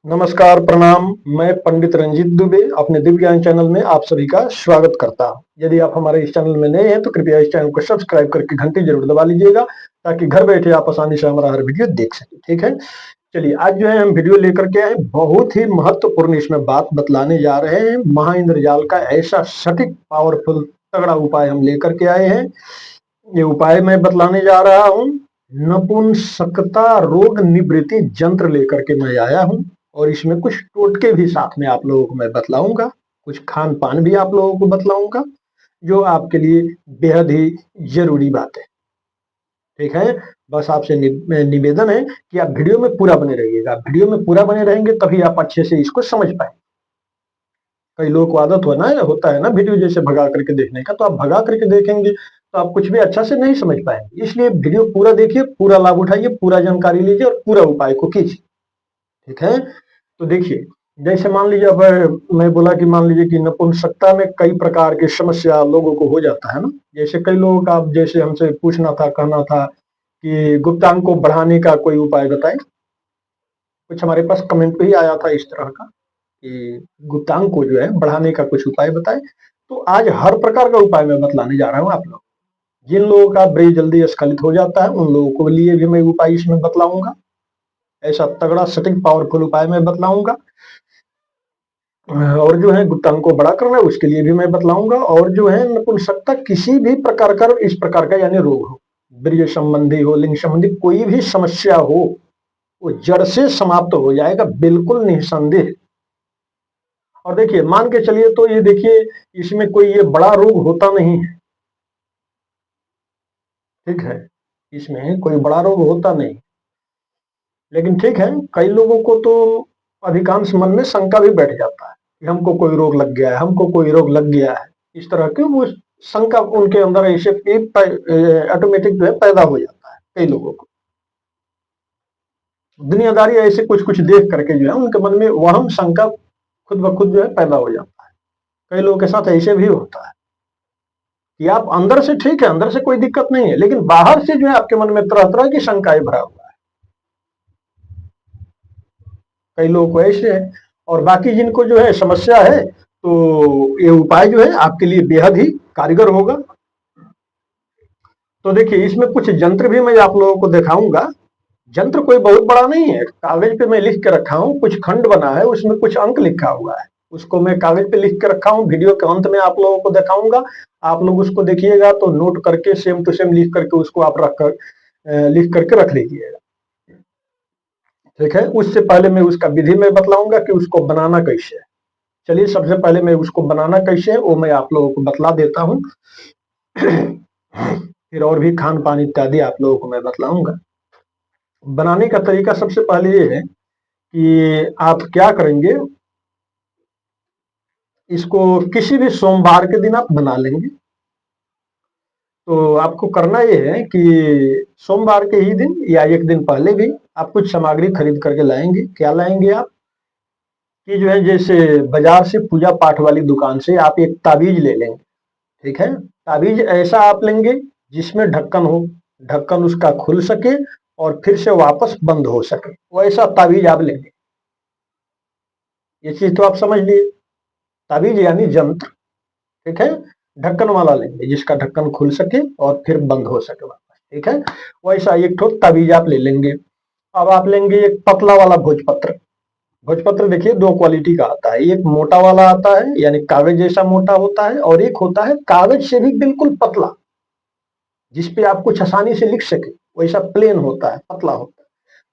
नमस्कार, प्रणाम। मैं पंडित रंजीत दुबे अपने दिव्य ज्ञान चैनल में आप सभी का स्वागत करता हूं। यदि आप हमारे इस चैनल में नए हैं तो कृपया इस चैनल को सब्सक्राइब करके घंटी जरूर दबा लीजिएगा ताकि घर बैठे आप आसानी से हमारा हर वीडियो देख सकें। ठीक है, चलिए आज जो है हम वीडियो लेकर के आए, बहुत ही महत्वपूर्ण इसमें बात बतलाने जा रहे हैं। महा इंद्रजाल का ऐसा सटीक पावरफुल तगड़ा उपाय हम लेकर के आए हैं। ये उपाय मैं बतलाने जा रहा हूँ। नपुंसकता रोग निवृत्ति यंत्र लेकर के मैं आया हूँ और इसमें कुछ टोटके भी साथ में आप लोगों को मैं बतलाऊंगा, कुछ खान पान भी आप लोगों को बतलाऊंगा जो आपके लिए बेहद ही जरूरी बात है। ठीक है, बस आपसे निवेदन है कि आप वीडियो में पूरा बने रहिएगा। वीडियो में पूरा बने रहेंगे तभी आप अच्छे से इसको समझ पाएंगे। कई लोगों को आदत होता है ना वीडियो जैसे भगा करके देखने का, तो आप भगा करके देखेंगे तो आप कुछ भी अच्छा से नहीं समझ पाएंगे। इसलिए वीडियो पूरा देखिए, पूरा लाभ उठाइए, पूरा जानकारी लीजिए और पूरा उपाय को कीजिए। ठीक है, तो देखिए, जैसे मान लीजिए अब मैं बोला कि मान लीजिए कि नपुंसकता में कई प्रकार की समस्या लोगों को हो जाता है ना। जैसे कई लोगों का जैसे हमसे पूछना था, कहना था कि गुप्तांग को बढ़ाने का कोई उपाय बताएं। कुछ हमारे पास कमेंट पे ही आया था इस तरह का कि गुप्तांग को जो है बढ़ाने का कुछ उपाय बताएं। तो आज हर प्रकार का उपाय मैं बतलाने जा रहा हूँ आप लोग। जिन लोगों का ब्रेन जल्दी स्खलित हो जाता है उन लोगों के लिए भी मैं उपाय इसमें बतलाऊंगा। ऐसा तगड़ा सटीक पावरफुल उपाय मैं बतलाऊंगा। और जो है गुप्तांग को बड़ा करना है उसके लिए भी मैं बतलाऊंगा। और जो है नपुंसकता किसी भी प्रकार का इस प्रकार का यानी रोग हो, वीर्य संबंधी हो, लिंग संबंधी कोई भी समस्या हो, वो जड़ से समाप्त हो जाएगा, बिल्कुल निसंदेह। और देखिए मान के चलिए तो ये देखिए, इसमें कोई ये बड़ा रोग होता नहीं है। ठीक है, इसमें कोई बड़ा रोग होता नहीं, लेकिन ठीक है, कई लोगों को तो अधिकांश मन में शंका भी बैठ जाता है कि हमको कोई रोग लग गया है, हमको कोई रोग लग गया है। इस तरह की वो शंका उनके अंदर ऐसे ऑटोमेटिक जो है पैदा हो जाता है कई लोगों को। दुनियादारी ऐसे कुछ कुछ देख करके जो है उनके मन में वहम शंका खुद ब खुद जो है पैदा हो जाता है। कई लोगों के साथ ऐसे भी होता है कि आप अंदर से ठीक है, अंदर से कोई दिक्कत नहीं है, लेकिन बाहर से जो है आपके मन में तरह तरह की शंकाएं भरा हुआ है। कई लोगों को ऐसे है। और बाकी जिनको जो है समस्या है तो ये उपाय जो है आपके लिए बेहद ही कारगर होगा। तो देखिए इसमें कुछ यंत्र भी मैं आप लोगों को दिखाऊंगा। यंत्र कोई बहुत बड़ा नहीं है, कागज पे मैं लिख के रखा हूँ, कुछ खंड बना है उसमें कुछ अंक लिखा हुआ है, उसको मैं कागज पे लिख के रखा हूँ। वीडियो के अंत में आप लोगों को दिखाऊंगा, आप लोग उसको देखिएगा तो नोट करके सेम टू सेम लिख करके उसको आप रख कर लिख करके रख लीजिएगा। ठीक है, उससे पहले मैं उसका विधि में बतलाऊंगा कि उसको बनाना कैसे है। चलिए सबसे पहले मैं उसको बनाना कैसे है वो मैं आप लोगों को बतला देता हूँ। फिर और भी खान पान इत्यादि आप लोगों को मैं बतलाऊंगा। बनाने का तरीका सबसे पहले ये है कि आप क्या करेंगे, इसको किसी भी सोमवार के दिन आप बना लेंगे। तो आपको करना ये है कि सोमवार के ही दिन या एक दिन पहले भी आप कुछ सामग्री खरीद करके लाएंगे। क्या लाएंगे आप कि जो है जैसे बाजार से पूजा पाठ वाली दुकान से आप एक ताबीज ले लेंगे। ठीक है, ताबीज ऐसा आप लेंगे जिसमें ढक्कन हो, ढक्कन उसका खुल सके और फिर से वापस बंद हो सके, वैसा ताबीज आप लेंगे। ये चीज तो आप समझ लिए, ताबीज यानी यंत्र। ठीक है, ढक्कन वाला लेंगे जिसका ढक्कन खुल सके और फिर बंद हो सके वापस। ठीक है, वैसा एक ठो ताबीज आप ले लेंगे। अब आप लेंगे एक पतला वाला भोजपत्र। भोजपत्र देखिए दो क्वालिटी का आता है, एक मोटा वाला आता है यानी कागज जैसा मोटा होता है, और एक होता है कागज से भी बिल्कुल पतला जिसपे आप कुछ आसानी से लिख सके, वैसा प्लेन होता है, पतला होता है।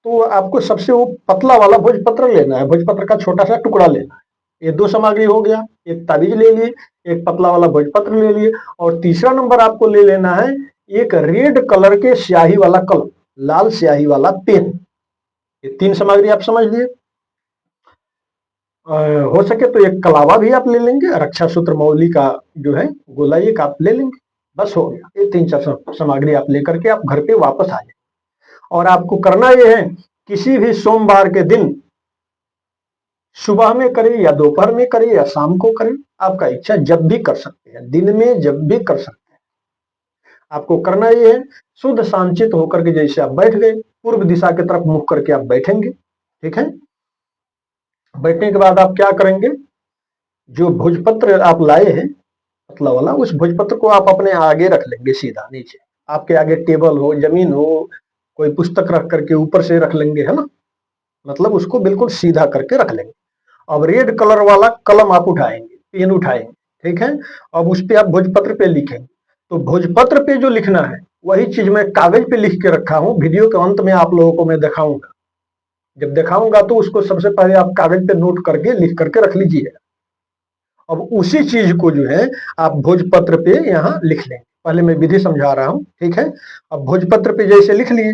तो आपको सबसे वो पतला वाला भोजपत्र लेना है, भोजपत्र का छोटा सा टुकड़ा लेना है। ये दो सामग्री हो गया, एक ताबीज ले लिए, एक पतला वाला भोजपत्र ले लिए, और तीसरा नंबर आपको ले लेना है एक रेड कलर के स्याही वाला कलम, लाल स्याही वाला पेन। ये तीन सामग्री आप समझ लिए। हो सके तो एक कलावा भी आप ले लेंगे, रक्षा सूत्र मौली का जो है गोला एक आप ले लेंगे। बस हो गया, ये तीन चार सामग्री आप लेकर के आप घर पे वापस आ जाए। और आपको करना ये है, किसी भी सोमवार के दिन सुबह में करें या दोपहर में करें या शाम को करें, आपका इच्छा, जब भी कर सकते हैं, दिन में जब भी कर सकते हैं। आपको करना ये है, शुद्ध शांचित होकर के जैसे आप बैठ गए, पूर्व दिशा की तरफ मुख करके आप बैठेंगे। ठीक है, बैठने के बाद आप क्या करेंगे, जो भोजपत्र आप लाए हैं पतला वाला, उस भोजपत्र को आप अपने आगे रख लेंगे सीधा नीचे। आपके आगे टेबल हो, जमीन हो, कोई पुस्तक रख करके ऊपर से रख लेंगे, है ना, मतलब उसको बिल्कुल सीधा करके रख लेंगे। अब रेड कलर वाला कलम आप उठाएंगे, पेन उठाएंगे, ठीक है। अब उस पे आप भोजपत्र पे लिखेंगे। तो भोजपत्र पे जो लिखना है वही चीज मैं कागज पे लिख के रखा हूं। वीडियो के अंत में आप लोगों को मैं दिखाऊंगा। जब दिखाऊंगा तो उसको सबसे पहले आप कागज पे नोट करके लिख करके रख लीजिए। अब उसी चीज को जो है आप भोजपत्र पे यहाँ लिख लेंगे। पहले मैं विधि समझा रहा हूं, ठीक है। अब भोजपत्र पे जैसे लिख लिए,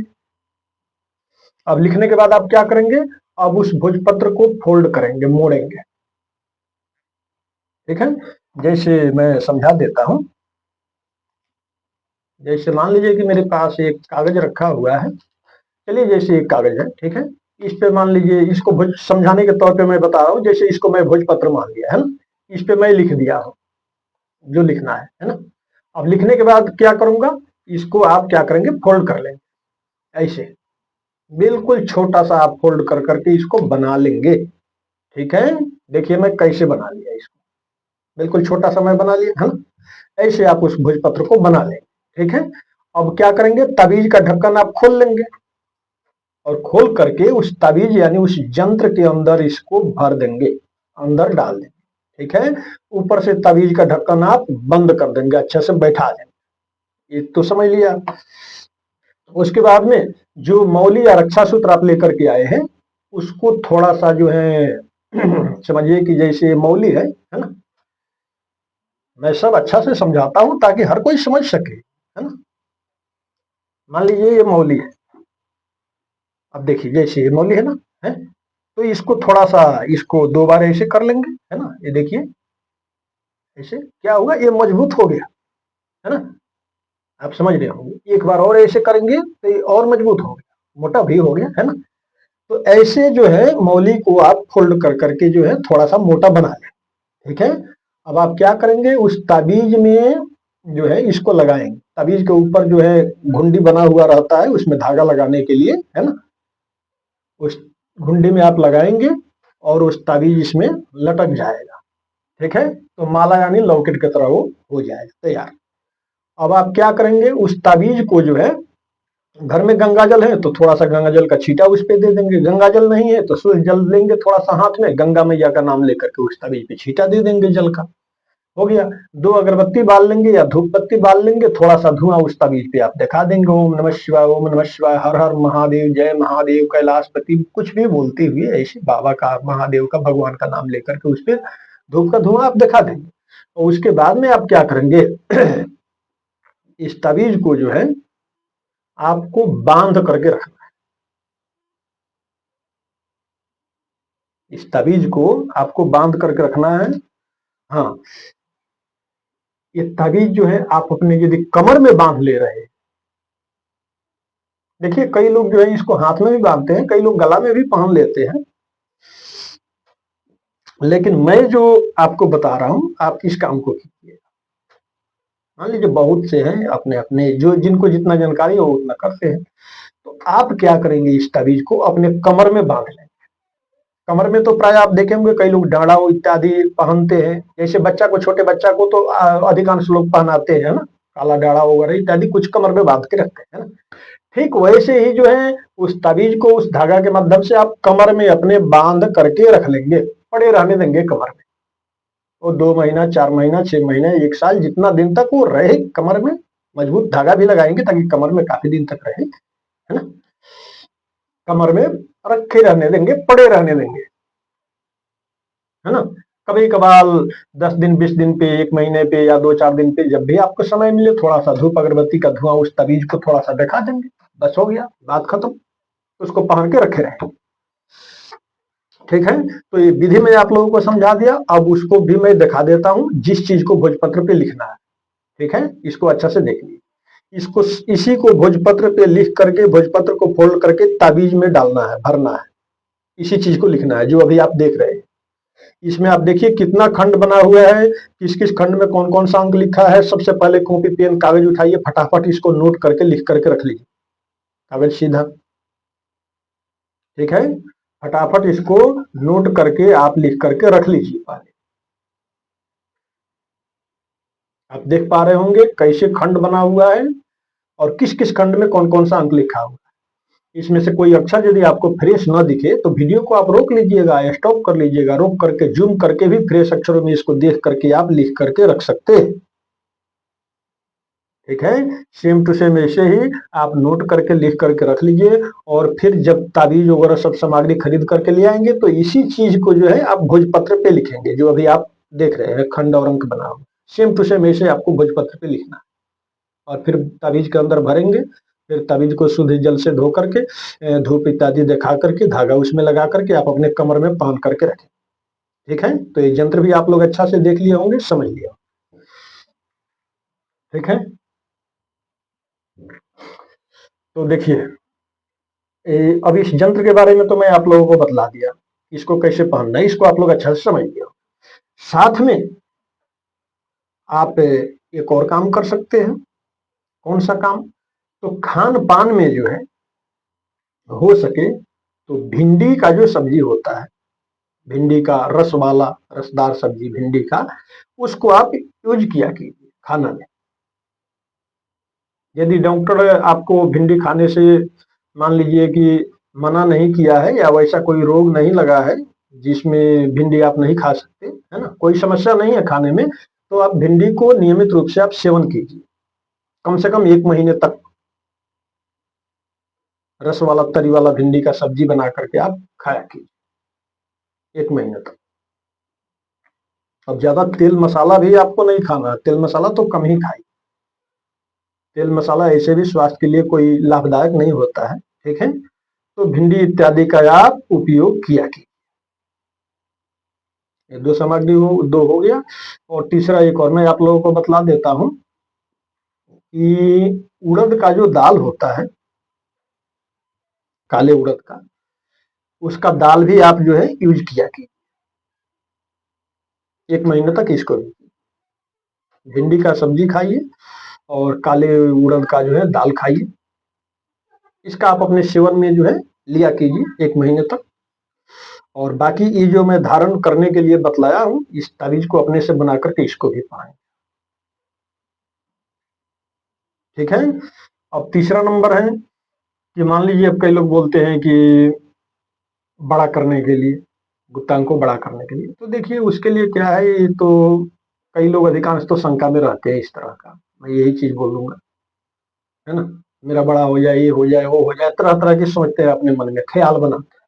अब लिखने के बाद आप क्या करेंगे, अब उस भोजपत्र को फोल्ड करेंगे, मोड़ेंगे, ठीक है। जैसे मैं समझा देता हूं। जैसे मान लीजिए कि मेरे पास एक कागज रखा हुआ है। चलिए, जैसे एक कागज है, ठीक है। इस पे मान लीजिए, इसको भोज समझाने के तौर पे मैं बता रहा हूँ, जैसे इसको मैं भोजपत्र मान लिया है ना, इस पे मैं लिख दिया हूँ जो लिखना है ना। अब लिखने के बाद क्या करूंगा, इसको आप क्या करेंगे, फोल्ड कर लेंगे ऐसे, बिल्कुल छोटा सा आप फोल्ड कर करके इसको बना लेंगे, ठीक है। देखिए मैं कैसे बना लिया इसको, बिल्कुल छोटा सा मैं बना लिया है ना। ऐसे आप उस भोजपत्र को बना लेंगे, ठीक है। अब क्या करेंगे, ताबीज का ढक्कन आप खोल लेंगे और खोल करके उस ताबीज यानी उस यंत्र के अंदर इसको भर देंगे, अंदर डाल देंगे, ठीक है। ऊपर से ताबीज का ढक्कन आप बंद कर देंगे, अच्छे से बैठा देंगे। ये तो समझ लिया। उसके बाद में जो मौली या रक्षा सूत्र आप लेकर के आए हैं, उसको थोड़ा सा जो है समझिए कि जैसे ये मौली है ना। मैं सब अच्छा से समझाता हूं ताकि हर कोई समझ सके, है ना। मान लीजिए ये मौली है। अब देखिए जैसे ये मौली है ना, है, तो इसको थोड़ा सा, इसको दो बार ऐसे कर लेंगे, है ना। ये देखिए ऐसे क्या होगा, ये मजबूत हो गया, है ना। आप समझ रहे होंगे, एक बार और ऐसे करेंगे तो ये और मजबूत हो गया, मोटा भी हो गया, है ना। तो ऐसे जो है मौली को आप फोल्ड कर करके जो है थोड़ा सा मोटा बना लें, ठीक है। अब आप क्या करेंगे, उस ताबीज में जो है इसको लगाएंगे। ताबीज के ऊपर जो है घुंडी बना हुआ रहता है, उसमें धागा लगाने के लिए, है ना। उस घुंडी में आप लगाएंगे और उस ताबीज इसमें लटक जाएगा, ठीक है। तो माला यानी लॉकेट की तरह वो हो जाएगा तैयार। अब आप क्या करेंगे, उस ताबीज को जो है, घर में गंगा जल है तो थोड़ा सा गंगा जल का छींटा उस पे दे देंगे, गंगा जल नहीं है तो सूर्य जल लेंगे थोड़ा सा हाथ में, गंगा मैया का नाम लेकर के उस ताबीज पे छींटा दे देंगे जल का, हो गया। दो अगरबत्ती बाल लेंगे या धूप बत्ती बाल लेंगे, थोड़ा सा धुआं उस ताबीज पे आप दिखा देंगे, ओम नमः शिवाय, ओम नमः शिवाय, हर हर महादेव, जय महादेव, कैलाशपति, कुछ भी बोलते हुए ऐसे बाबा का, महादेव का, भगवान का नाम लेकर के उस पर धूप का धुआं आप दिखा देंगे। और उसके बाद में आप क्या करेंगे इस ताबीज को जो है आपको बांध करके रखना है। इस ताबीज को आपको बांध करके रखना है। हाँ, ये ताबीज जो है आप अपने यदि कमर में बांध ले रहे हैं, देखिए कई लोग जो है इसको हाथ में भी बांधते हैं, कई लोग गला में भी पहन लेते हैं, लेकिन मैं जो आपको बता रहा हूं आप इस काम को कीजिए। मान लीजिए बहुत से हैं अपने अपने, जो जिनको जितना जानकारी हो उतना करते हैं। तो आप क्या करेंगे, इस ताबीज को अपने कमर में बांध लें। कमर में तो प्राय आप देखेंगे कई लोग डाड़ा इत्यादि पहनते हैं, जैसे बच्चा को, छोटे बच्चा को तो अधिकांश लोग पहनाते हैं ना, काला डाड़ा वगैरह इत्यादि कुछ कमर में बांध के रखते हैं ना। ठीक वैसे ही जो है उस ताबीज को उस धागा के माध्यम से आप कमर में अपने बांध करके रख लेंगे, पड़े रहने देंगे कमर में। वो 2 महीना, 4 महीना, 6 महीने, 1 साल, जितना दिन तक वो रहे कमर में। मजबूत धागा भी लगाएंगे ताकि कमर में काफी दिन तक रहे, है ना। कमर में रखे रहने देंगे, पड़े रहने देंगे, है ना। कभी कभार 10 दिन, 20 दिन पे, 1 महीने पे या 2-4 दिन पे, जब भी आपको समय मिले थोड़ा सा धूप अगरबत्ती का धुआं उस ताबीज को थोड़ा सा दिखा देंगे, बस हो गया, बात खत्म। उसको पहन के रखे रहे, ठीक है। तो ये विधि मैं आप लोगों को समझा दिया। अब उसको भी मैं दिखा देता हूं जिस चीज को भोजपत्र पे लिखना है, ठीक है। इसको अच्छा से देखिए, इसको, इसी को भोजपत्र पे लिख करके, भोजपत्र को फोल्ड करके ताबीज में डालना है, भरना है। इसी चीज को लिखना है जो अभी आप देख रहे हैं। इसमें आप देखिए कितना खंड बना हुआ है, किस किस खंड में कौन कौन सा अंक लिखा है। सबसे पहले कॉपी पेन कागज उठाइए, फटाफट इसको नोट करके लिख करके रख लीजिए, कागज सीधा, ठीक है। फटाफट इसको नोट करके आप लिख करके रख लीजिए। पहले आप देख पा रहे होंगे कैसे खंड बना हुआ है और किस किस खंड में कौन कौन सा अंक लिखा हुआ है। इसमें से कोई अक्षर यदि आपको फ्रेश न दिखे तो वीडियो को आप रोक लीजिएगा, स्टॉप कर लीजिएगा, रोक करके जूम करके भी फ्रेश अक्षरों में इसको देख करके आप लिख करके रख सकते हैं। ठीक है, सेम टू सेम ऐसे ही आप नोट करके लिख करके रख लीजिए और फिर जब ताबीज वगैरह सब सामग्री खरीद करके ले आएंगे तो इसी चीज को जो है आप भोजपत्र पे लिखेंगे, जो अभी आप देख रहे हैं खंड और अंक बना हुआ, सेम टू सेम ऐसे आपको भोजपत्र पे लिखना है और फिर ताबीज के अंदर भरेंगे। फिर ताबीज को शुद्ध जल से धो करके धूप इत्यादि दिखा करके धागा उसमें लगा करके आप अपने कमर में बांध करके रखें। ठीक है, तो ये यंत्र भी आप लोग अच्छा से देख लिए होंगे, समझ लिया। ठीक है, तो देखिए अब इस यंत्र के बारे में तो मैं आप लोगों को बतला दिया, इसको कैसे पहनना है इसको आप लोग अच्छा से समझ लिया। साथ में आप एक और काम कर सकते हैं। कौन सा काम? तो खान पान में जो है हो सके तो भिंडी का जो सब्जी होता है, भिंडी का रस वाला रसदार सब्जी भिंडी का, उसको आप यूज किया कीजिए खाना में। यदि डॉक्टर आपको भिंडी खाने से मान लीजिए कि मना नहीं किया है या वैसा कोई रोग नहीं लगा है जिसमें भिंडी आप नहीं खा सकते, है ना, कोई समस्या नहीं है खाने में, तो आप भिंडी को नियमित रूप से आप सेवन कीजिए, कम से कम 1 महीने तक रस वाला तरी वाला भिंडी का सब्जी बना करके आप खाया कीजिए 1 महीने तक। अब ज्यादा तेल मसाला भी आपको नहीं खाना, तेल मसाला तो कम ही खाइए, तेल मसाला ऐसे भी स्वास्थ्य के लिए कोई लाभदायक नहीं होता है। ठीक है, तो भिंडी इत्यादि का आप उपयोग किया कीजिए। ये दो सामग्री दो हो गया। और तीसरा एक और मैं आप लोगों को बतला देता हूं कि उड़द का जो दाल होता है, काले उड़द का, उसका दाल भी आप जो है यूज किया कीजिए 1 महीने तक। इसको भी भिंडी का सब्जी खाइए और काले उड़द का जो है दाल खाइए, इसका आप अपने सेवन में जो है लिया कीजिए 1 महीने तक। और बाकी ये जो मैं धारण करने के लिए बतलाया हूँ, इस ताबीज को अपने से बना करके इसको भी पाएं। ठीक है, अब तीसरा नंबर है कि मान लीजिए अब कई लोग बोलते हैं कि बड़ा करने के लिए, गुप्तांग को बड़ा करने के लिए, तो देखिए उसके लिए क्या है, ये तो कई लोग अधिकांश तो शंका में रहते हैं इस तरह का, मैं यही चीज बोलूंगा, है ना, मेरा बड़ा हो जाए, ये हो जाए, वो हो जाए, तरह तरह की सोचते हैं अपने मन में, ख्याल बनाते हैं,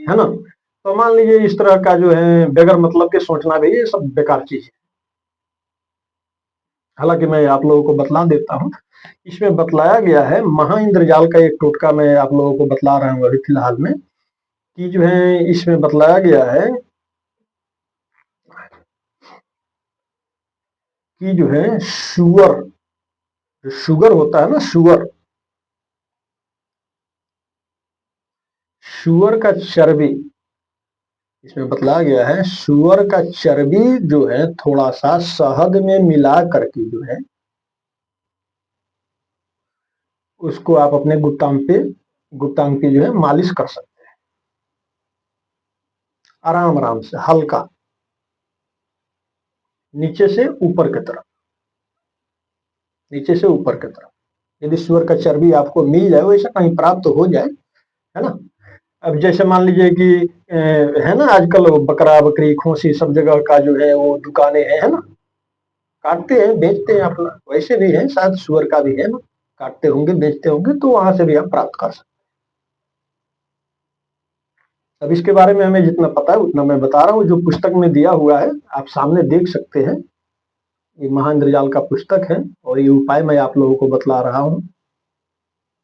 है ना। तो मान लीजिए इस तरह का जो है बगैर मतलब के सोचना भी ये सब बेकार चीज है। हालांकि मैं आप लोगों को बतला देता हूँ, इसमें बतलाया गया है महा इंद्रजाल का एक टोटका मैं आप लोगों को बतला रहा हूँ अभी फिलहाल में, कि जो है इसमें बतलाया गया है कि जो है शुगर, शुगर होता है ना, शुगर, शुगर का चर्बी, इसमें बतलाया गया है शुगर का चर्बी जो है थोड़ा सा शहद में मिला करके जो है उसको आप अपने गुप्तांग पे जो है मालिश कर सकते हैं, आराम आराम से हल्का, नीचे से ऊपर की तरफ, नीचे से ऊपर की तरफ। यदि शुगर का चर्बी आपको मिल जाए, वैसा कहीं प्राप्त हो जाए, है ना। अब जैसे मान लीजिए कि है ना आजकल बकरा बकरी खोसी सब जगह का जो है वो दुकानें हैं, है ना, काटते हैं बेचते हैं अपना, वैसे भी है शायद शुगर का भी है ना, काटते होंगे बेचते होंगे, तो वहां से भी आप प्राप्त कर सकते हैं। अब इसके बारे में हमें जितना पता है उतना मैं बता रहा हूँ, जो पुस्तक में दिया हुआ है आप सामने देख सकते हैं, ये महाइंद्रजाल का पुस्तक है और ये उपाय मैं आप लोगों को बतला रहा हूँ।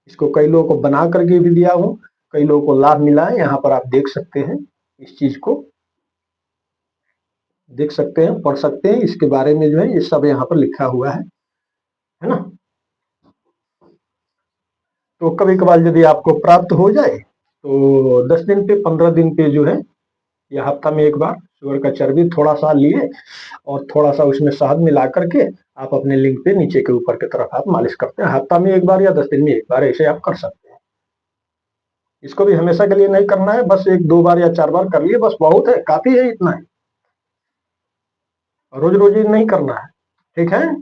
इसको कई लोगों को बना करके भी दिया हूँ, कई लोगों को लाभ मिला है, यहाँ पर आप देख सकते हैं, इस चीज को देख सकते हैं, पढ़ सकते हैं, इसके बारे में जो है ये सब यहाँ पर लिखा हुआ है ना। तो कभी कभार यदि आपको प्राप्त हो जाए तो 10 दिन पे 15 दिन पे जो है या हफ्ता में एक बार शुगर का चर्बी थोड़ा सा लिए और थोड़ा सा उसमें शहद मिला करके आप अपने लिंग पे नीचे के ऊपर की तरफ आप मालिश करते हैं, हफ्ता में एक बार या 10 दिन में एक बार, ऐसे आप कर सकते हैं। इसको भी हमेशा के लिए नहीं करना है, बस 1-2 बार या 4 बार कर लिए बस बहुत है, काफी है, इतना है, रोज रोज ही नहीं करना है। ठीक है,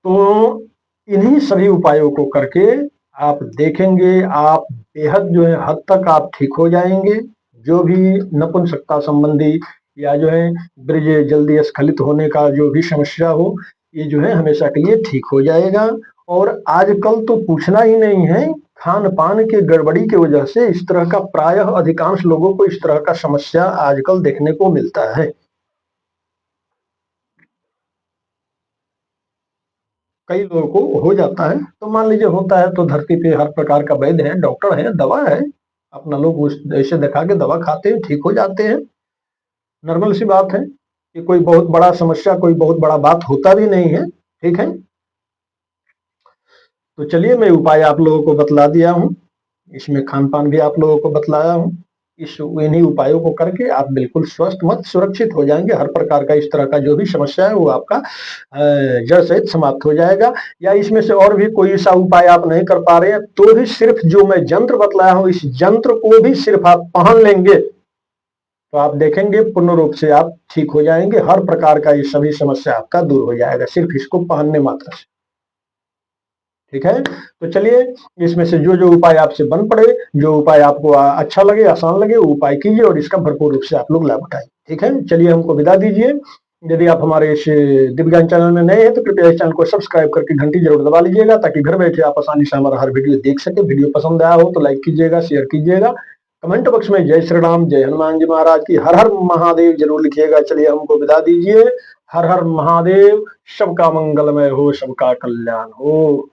तो इन्हीं सभी उपायों को करके आप देखेंगे, आप बेहद जो है हद तक आप ठीक हो जाएंगे। जो भी नपुंसकता संबंधी या जो है बीर्य जल्दी स्खलित होने का जो भी समस्या हो, ये जो है हमेशा के लिए ठीक हो जाएगा। और आजकल तो पूछना ही नहीं है, खान पान के गड़बड़ी की वजह से इस तरह का प्रायः अधिकांश लोगों को इस तरह का समस्या आजकल देखने को मिलता है। कई लोगों को हो जाता है, तो मान लीजिए होता है तो धरती पे हर प्रकार का वैद्य है, डॉक्टर है, दवा है, अपना लोग उस ऐसे दिखा के दवा खाते हैं, ठीक हो जाते हैं। नॉर्मल सी बात है कि कोई बहुत बड़ा समस्या, कोई बहुत बड़ा बात होता भी नहीं है। ठीक है, तो चलिए मैं उपाय आप लोगों को बतला दिया हूँ, इसमें खान पान भी आप लोगों को बतलाया हूँ। इस इन्हीं उपायों को करके आप बिल्कुल स्वस्थ मत सुरक्षित हो जाएंगे। हर प्रकार का इस तरह का जो भी समस्या है वो आपका जड़ सहित समाप्त हो जाएगा। या इसमें से और भी कोई सा उपाय आप नहीं कर पा रहे हैं तो भी सिर्फ जो मैं जंत्र बतलाया हूँ, इस जंत्र को भी सिर्फ आप पहन लेंगे तो आप देखेंगे पूर्ण रूप से आप ठीक हो जाएंगे। हर प्रकार का ये सभी समस्या आपका दूर हो जाएगा सिर्फ इसको पहनने मात्र से। ठीक है, तो चलिए इसमें से जो जो उपाय आपसे बन पड़े, जो उपाय आपको अच्छा लगे, आसान लगे, वो उपाय कीजिए और इसका भरपूर रूप से आप लोग लाभ उठाएं। ठीक है, चलिए हमको विदा दीजिए। यदि आप हमारे इस दिव्यांग चैनल में नए हैं तो कृपया इस चैनल को सब्सक्राइब करके घंटी जरूर दबा लीजिएगा ताकि घर बैठे आप आसानी से हमारा हर वीडियो देख सके। वीडियो पसंद आया हो तो लाइक कीजिएगा, शेयर कीजिएगा, कमेंट बॉक्स में जय श्री राम, जय हनुमान जी महाराज की, हर हर महादेव जरूर लिखिएगा। चलिए हमको विदा दीजिए। हर हर महादेव, सबका मंगलमय हो, सबका कल्याण हो।